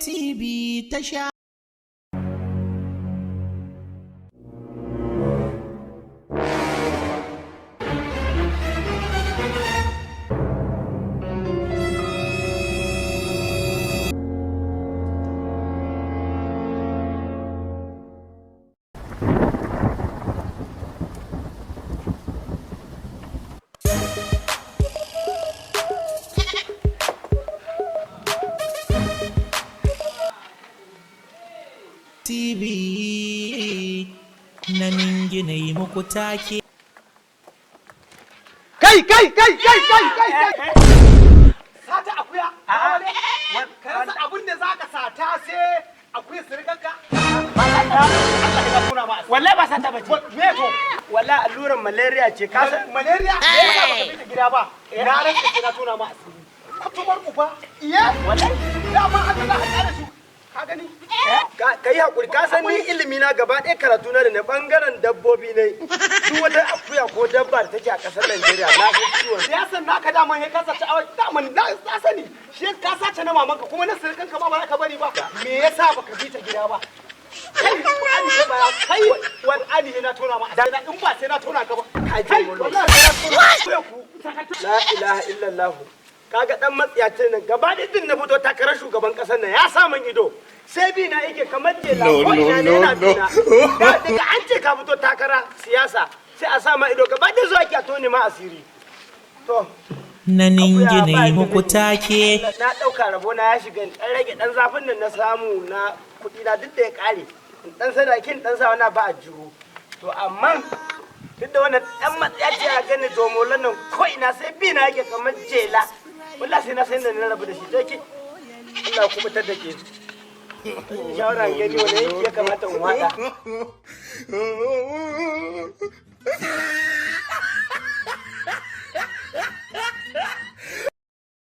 TV ta sha. TV na ningi na yi muku take. Kai! Sata akuya? Ka rasa abin da za ka sata sai akuya sirikanka? Wallahi ba sata ba ce. Me to? Wallahi alluran malaria ce. Ka san malaria? Me yasa baka bi ta gida ba? Na rantsa sai na tona ma asiri. Kutumar uba? Iya? wallahi Dama haka za ka kare su. Ka gani? ka yi hakuri ka san ni ilimi na gaba ɗaya karatu na da na bangaren dabbobi ne. Duk wata akuya ko dabba da take a ƙasar Najeriya na san ciwon. Ya san naka daman ya kasa ta daman na sani. Shi ka sace na mamanka kuma na sirikanka ma ba za ka bari ba. Me yasa baka bi ta gida ba? Kai wani ali ne na tona ma asiri in ba sai na tona ka ba. Kai wallahi sai na tona ku. La ilaha illallah. Kaga dan matsiyacin nan gaba da din na fito takarar shugaban kasar nan ya sa min ido sai bi na yake kamar jela ko ina ne yana bina daga an ce ka fito takara siyasa sai a sa ma ido gaba da zuwa ki a tone ma asiri to Na ningi na yi muku take. na dauka rabo na ya shiga dan rage dan zafin nan na samu na kudi na duk da ya kare dan sadakin dan sa wani ba a jiho to amma duk da wannan dan matsayaci ya gani domolan nan ko ina sai bi na yake kamar jela wallahi sai na san da na rabu da shi take Allah kuma tar da ke shawara gani wanda ya kamata in wada